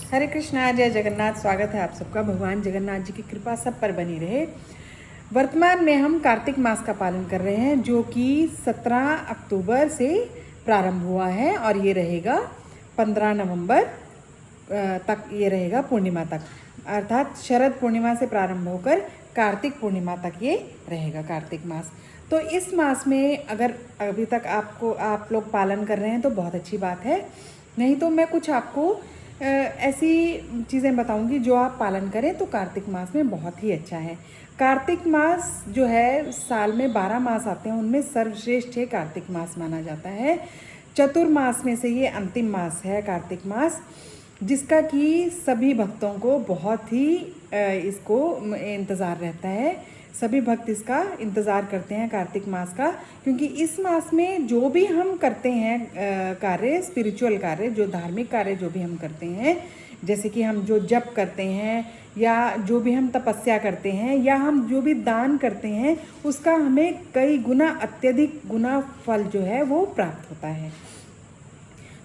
हरे कृष्णा, जय जगन्नाथ। स्वागत है आप सबका। भगवान जगन्नाथ जी की कृपा सब पर बनी रहे। वर्तमान में हम कार्तिक मास का पालन कर रहे हैं, जो कि 17 अक्टूबर से प्रारंभ हुआ है और ये रहेगा 15 नवंबर तक, ये रहेगा पूर्णिमा तक। अर्थात शरद पूर्णिमा से प्रारंभ होकर कार्तिक पूर्णिमा तक ये रहेगा कार्तिक मास। तो इस मास में अगर अभी तक आप लोग पालन कर रहे हैं तो बहुत अच्छी बात है। नहीं तो मैं कुछ आपको ऐसी चीज़ें बताऊंगी जो आप पालन करें तो कार्तिक मास में बहुत ही अच्छा है। कार्तिक मास जो है, साल में 12 मास आते हैं, उनमें सर्वश्रेष्ठ है कार्तिक मास माना जाता है। चतुर्मास में से ये अंतिम मास है कार्तिक मास, जिसका कि सभी भक्तों को बहुत ही इसको इंतज़ार रहता है। सभी भक्त इसका इंतज़ार करते हैं कार्तिक मास का, क्योंकि इस मास में जो भी हम करते हैं कार्य, स्पिरिचुअल कार्य, जो धार्मिक कार्य जो भी हम करते हैं, जैसे कि हम जो जप करते हैं या जो भी हम तपस्या करते हैं या हम जो भी दान करते हैं, उसका हमें कई गुना, अत्यधिक गुना फल जो है वो प्राप्त होता है।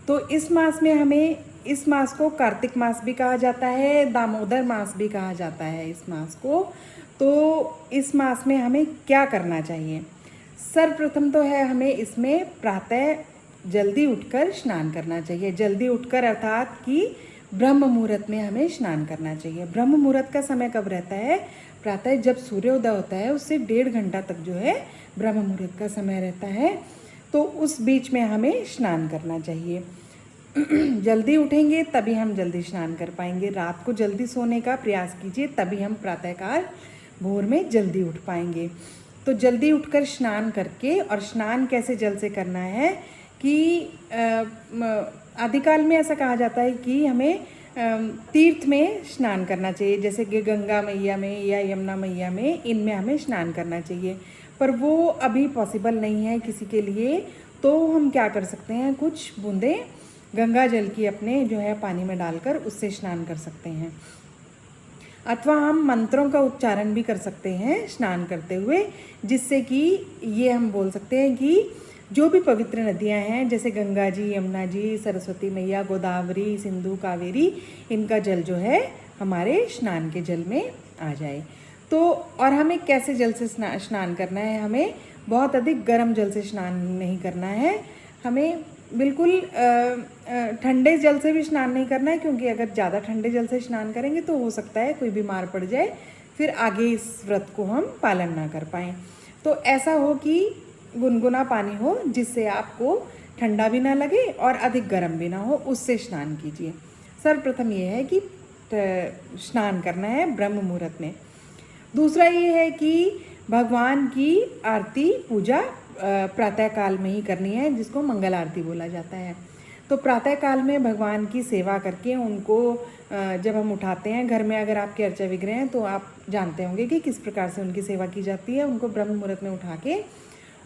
तो इस मास में हमें, इस मास को कार्तिक मास भी कहा जाता है, दामोदर मास भी कहा जाता है इस मास को। तो इस मास में हमें क्या करना चाहिए? सर्वप्रथम तो है हमें इसमें प्रातः जल्दी उठकर स्नान करना चाहिए। जल्दी उठकर अर्थात कि ब्रह्म मुहूर्त में हमें स्नान करना चाहिए। ब्रह्म मुहूर्त का समय कब रहता है? प्रातः जब सूर्योदय होता है उससे 1.5 घंटा तक जो है ब्रह्म मुहूर्त का समय रहता है। तो उस बीच में हमें स्नान करना चाहिए। जल्दी उठेंगे तभी हम जल्दी स्नान कर पाएंगे। रात को जल्दी सोने का प्रयास कीजिए, तभी हम प्रातःकाल भोर में जल्दी उठ पाएंगे। तो जल्दी उठकर स्नान करके, और स्नान कैसे जल से करना है कि आदिकाल में ऐसा कहा जाता है कि हमें तीर्थ में स्नान करना चाहिए, जैसे कि गंगा मैया में या यमुना मैया में, इनमें हमें स्नान करना चाहिए। पर वो अभी पॉसिबल नहीं है किसी के लिए। तो हम क्या कर सकते हैं, कुछ बूंदें गंगा जल की अपने जो है पानी में डालकर उससे स्नान कर सकते हैं। अथवा हम मंत्रों का उच्चारण भी कर सकते हैं स्नान करते हुए, जिससे कि ये हम बोल सकते हैं कि जो भी पवित्र नदियां हैं, जैसे गंगा जी, यमुना जी, सरस्वती मैया, गोदावरी, सिंधु, कावेरी, इनका जल जो है हमारे स्नान के जल में आ जाए। तो और हमें कैसे जल से स्नान करना है? हमें बहुत अधिक गर्म जल से स्नान नहीं करना है। हमें बिल्कुल ठंडे जल से भी स्नान नहीं करना है, क्योंकि अगर ज़्यादा ठंडे जल से स्नान करेंगे तो हो सकता है कोई बीमार पड़ जाए, फिर आगे इस व्रत को हम पालन ना कर पाएँ। तो ऐसा हो कि गुनगुना पानी हो, जिससे आपको ठंडा भी ना लगे और अधिक गर्म भी ना हो, उससे स्नान कीजिए। सर्वप्रथम ये है कि स्नान करना है ब्रह्म मुहूर्त में। दूसरा ये है कि भगवान की आरती पूजा प्रातःकाल में ही करनी है, जिसको मंगल आरती बोला जाता है। तो प्रातःकाल में भगवान की सेवा करके उनको जब हम उठाते हैं घर में, अगर आपके अर्चा विग्रह हैं तो आप जानते होंगे कि किस प्रकार से उनकी सेवा की जाती है। उनको ब्रह्म मुहूर्त में उठा के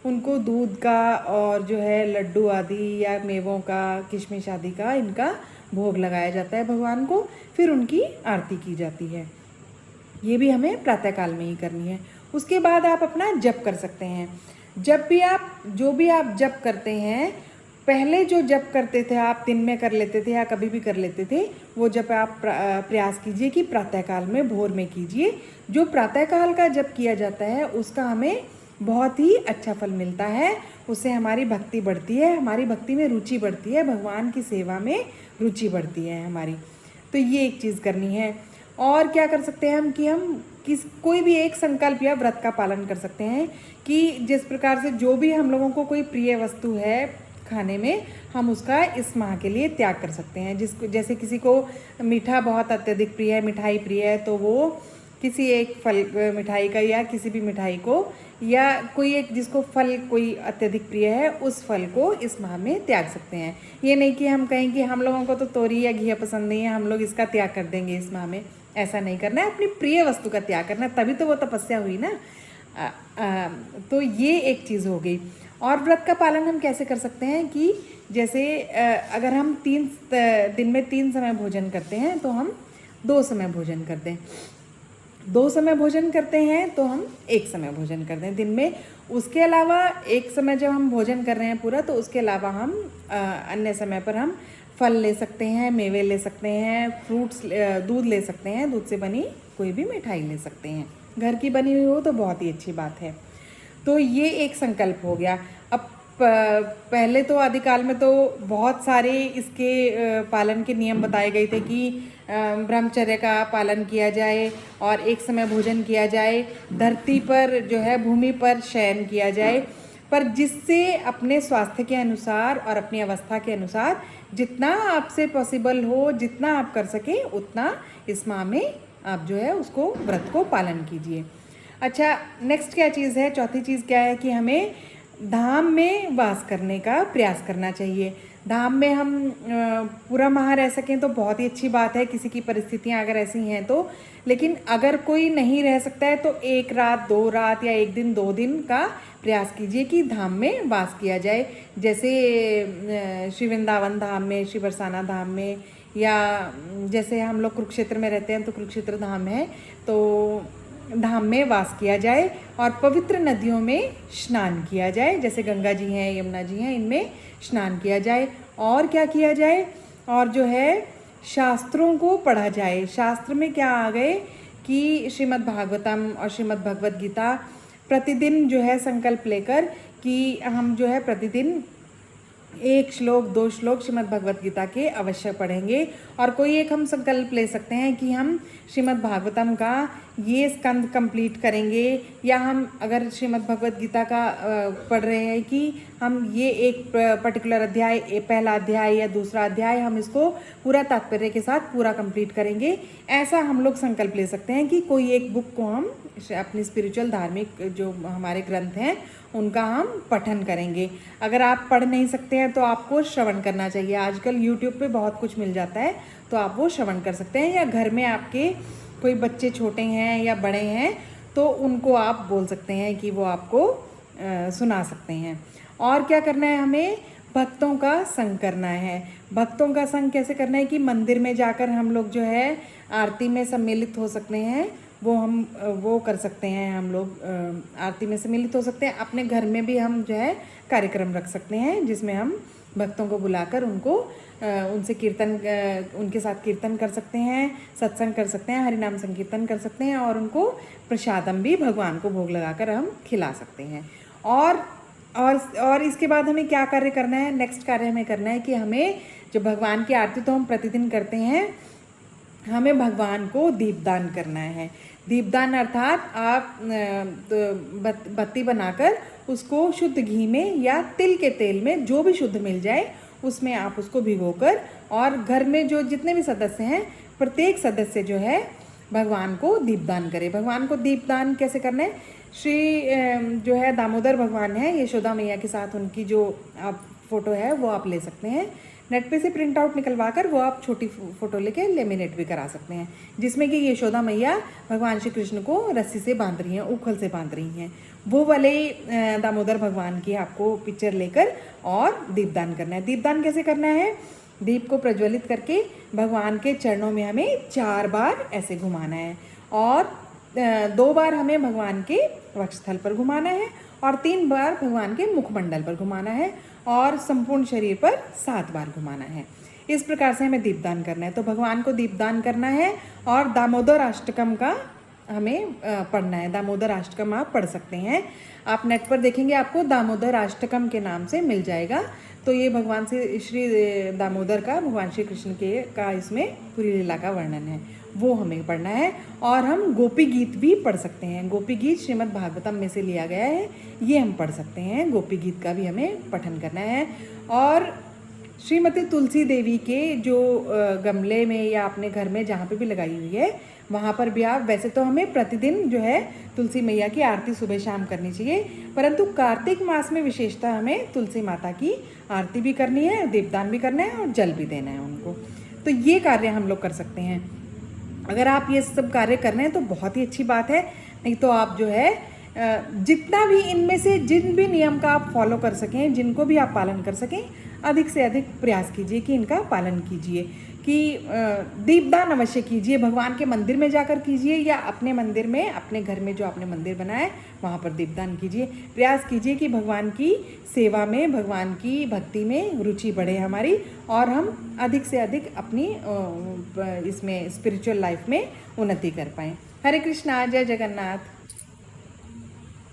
उनको दूध का और जो है लड्डू आदि या मेवों का, किशमिश आदि का, इनका भोग लगाया जाता है भगवान को, फिर उनकी आरती की जाती है। ये भी हमें प्रातःकाल में ही करनी है। उसके बाद आप अपना जप कर सकते हैं। जब भी आप, जो भी आप जप करते हैं, पहले जो जप करते थे आप दिन में कर लेते थे या कभी भी कर लेते थे, वो जप आप प्रयास कीजिए कि प्रातःकाल में, भोर में कीजिए। जो प्रातःकाल का जप किया जाता है उसका हमें बहुत ही अच्छा फल मिलता है। उससे हमारी भक्ति बढ़ती है, हमारी भक्ति में रुचि बढ़ती है, भगवान की सेवा में रुचि बढ़ती है हमारी। तो ये एक चीज़ करनी है। और क्या कर सकते हैं हम कि हम कोई भी एक संकल्प या व्रत का पालन कर सकते हैं कि जिस प्रकार से जो भी हम लोगों को कोई प्रिय वस्तु है खाने में, हम उसका इस माह के लिए त्याग कर सकते हैं। जैसे किसी को मीठा बहुत अत्यधिक प्रिय है, मिठाई प्रिय है, तो वो किसी एक फल मिठाई का या किसी भी मिठाई को, या कोई एक जिसको फल कोई अत्यधिक प्रिय है, उस फल को इस माह में त्याग सकते हैं। ये नहीं कि हम कहें कि हम लोगों को तो तोरी या घिया पसंद नहीं है, हम लोग इसका त्याग कर देंगे इस माह में। ऐसा नहीं करना है, अपनी प्रिय वस्तु का त्याग करना है, तभी तो वो तपस्या हुई ना। तो ये एक चीज़ हो गई। और व्रत का पालन हम कैसे कर सकते हैं कि जैसे अगर हम 3 दिन में 3 समय भोजन करते हैं तो हम 2 समय भोजन करते हैं। 2 समय भोजन करते हैं तो हम 1 समय भोजन करते हैं दिन में। उसके अलावा 1 समय जब हम भोजन कर रहे हैं पूरा, तो उसके अलावा हम अन्य समय पर हम फल ले सकते हैं, मेवे ले सकते हैं, फ्रूट्स, दूध ले सकते हैं, दूध से बनी कोई भी मिठाई ले सकते हैं। घर की बनी हुई हो तो बहुत ही अच्छी बात है। तो ये एक संकल्प हो गया। अब पहले तो आदिकाल में तो बहुत सारे इसके पालन के नियम बताए गए थे कि ब्रह्मचर्य का पालन किया जाए और एक समय भोजन किया जाए, धरती पर जो है भूमि पर शयन किया जाए, पर जिससे अपने स्वास्थ्य के अनुसार और अपनी अवस्था के अनुसार जितना आपसे पॉसिबल हो, जितना आप कर सके उतना इस माह में आप जो है उसको व्रत को पालन कीजिए। अच्छा, नेक्स्ट क्या चीज़ है, चौथी चीज़ क्या है कि हमें धाम में वास करने का प्रयास करना चाहिए। धाम में हम पूरा माह रह सकें तो बहुत ही अच्छी बात है, किसी की परिस्थितियां अगर ऐसी हैं तो। लेकिन अगर कोई नहीं रह सकता है तो 1 रात 2 रात या 1 दिन 2 दिन का प्रयास कीजिए कि धाम में वास किया जाए। जैसे श्री वृंदावन धाम में, श्री बरसाना धाम में, या जैसे हम लोग कुरुक्षेत्र में रहते हैं तो कुरुक्षेत्र धाम है, तो धाम में वास किया जाए और पवित्र नदियों में स्नान किया जाए। जैसे गंगा जी हैं, यमुना जी हैं, इनमें स्नान किया जाए। और क्या किया जाए, और जो है शास्त्रों को पढ़ा जाए। शास्त्र में क्या आ गए कि श्रीमद् भागवतम और श्रीमद् भगवत गीता प्रतिदिन जो है संकल्प लेकर कि हम जो है प्रतिदिन 1 श्लोक 2 श्लोक श्रीमद् भगवत गीता के अवश्य पढ़ेंगे। और कोई एक हम संकल्प ले सकते हैं कि हम श्रीमद् भागवतम का ये स्कंद कंप्लीट करेंगे, या हम अगर श्रीमद् भगवत गीता का पढ़ रहे हैं कि हम ये एक पर्टिकुलर अध्याय, पहला अध्याय या दूसरा अध्याय, हम इसको पूरा तात्पर्य के साथ पूरा कंप्लीट करेंगे। ऐसा हम लोग संकल्प ले सकते हैं कि कोई एक बुक को हम अपनी स्पिरिचुअल धार्मिक जो हमारे ग्रंथ हैं उनका हम पठन करेंगे। अगर आप पढ़ नहीं सकते हैं तो आपको श्रवण करना चाहिए। आजकल यूट्यूब पे बहुत कुछ मिल जाता है, तो आप वो श्रवण कर सकते हैं। या घर में आपके कोई बच्चे छोटे हैं या बड़े हैं तो उनको आप बोल सकते हैं कि वो आपको सुना सकते हैं। और क्या करना है, हमें भक्तों का संग करना है। भक्तों का संग कैसे करना है कि मंदिर में जाकर हम लोग जो है आरती में सम्मिलित हो सकते हैं, वो कर सकते हैं। हम लोग आरती में सम्मिलित हो सकते हैं। अपने घर में भी हम जो है कार्यक्रम रख सकते हैं जिसमें हम भक्तों को बुलाकर उनसे कीर्तन, उनके साथ कीर्तन कर सकते हैं, सत्संग कर सकते हैं, हरिनाम संकीर्तन कर सकते हैं, और उनको प्रसादम भी भगवान को भोग लगाकर हम खिला सकते हैं। और इसके बाद हमें क्या कार्य करना है, नेक्स्ट कार्य हमें करना है कि हमें जो भगवान की आरती तो हम प्रतिदिन करते हैं, हमें भगवान को दीपदान करना है। दीपदान अर्थात आप बत्ती बनाकर उसको शुद्ध घी में या तिल के तेल में, जो भी शुद्ध मिल जाए, उसमें आप उसको भिगोकर, और घर में जो जितने भी सदस्य हैं प्रत्येक सदस्य जो है भगवान को दीपदान करे। भगवान को दीपदान कैसे करना है, श्री जो है दामोदर भगवान है, यशोदा मैया के साथ उनकी जो आप फोटो है वो आप ले सकते हैं। नेट पे से प्रिंट आउट निकलवा कर वो आप छोटी फ़ोटो लेके लेमिनेट भी करा सकते हैं, जिसमें कि यशोदा मैया भगवान श्री कृष्ण को रस्सी से बांध रही हैं, उखल से बांध रही हैं। वो वाले दामोदर भगवान की आपको पिक्चर लेकर और दीपदान करना है। दीपदान कैसे करना है, दीप को प्रज्वलित करके भगवान के चरणों में हमें 4 बार ऐसे घुमाना है, और 2 बार हमें भगवान के वक्षस्थल पर घुमाना है, और 3 बार भगवान के मुखमंडल पर घुमाना है, और संपूर्ण शरीर पर 7 बार घुमाना है। इस प्रकार से हमें दीपदान करना है। तो भगवान को दीपदान करना है, और दामोदर अष्टकम का हमें पढ़ना है। दामोदर अष्टकम आप पढ़ सकते हैं, आप नेट पर देखेंगे आपको दामोदर अष्टकम के नाम से मिल जाएगा। तो ये भगवान से श्री दामोदर का, भगवान श्री कृष्ण का इसमें पूरी लीला का वर्णन है, वो हमें पढ़ना है। और हम गोपी गीत भी पढ़ सकते हैं। गोपी गीत श्रीमद् भागवतम में से लिया गया है, ये हम पढ़ सकते हैं। गोपी गीत का भी हमें पठन करना है। और श्रीमती तुलसी देवी के जो गमले में या अपने घर में जहाँ पे भी लगाई हुई है, वहाँ पर भी आप, वैसे तो हमें प्रतिदिन जो है तुलसी मैया की आरती सुबह शाम करनी चाहिए, परंतु कार्तिक मास में विशेषतः हमें तुलसी माता की आरती भी करनी है, दीपदान भी करना है, और जल भी देना है उनको। तो ये कार्य हम लोग कर सकते हैं। अगर आप ये सब कार्य कर रहे हैं तो बहुत ही अच्छी बात है। नहीं तो आप जो है जितना भी इनमें से जिन भी नियम का आप फॉलो कर सकें, जिनको भी आप पालन कर सकें, अधिक से अधिक प्रयास कीजिए कि इनका पालन कीजिए। कि दीपदान अवश्य कीजिए, भगवान के मंदिर में जाकर कीजिए या अपने मंदिर में, अपने घर में जो आपने मंदिर बनाए वहाँ पर दीपदान कीजिए। प्रयास कीजिए कि भगवान की सेवा में, भगवान की भक्ति में रुचि बढ़े हमारी, और हम अधिक से अधिक अपनी इसमें स्पिरिचुअल लाइफ में उन्नति कर पाएँ। हरे कृष्णा, जय जगन्नाथ।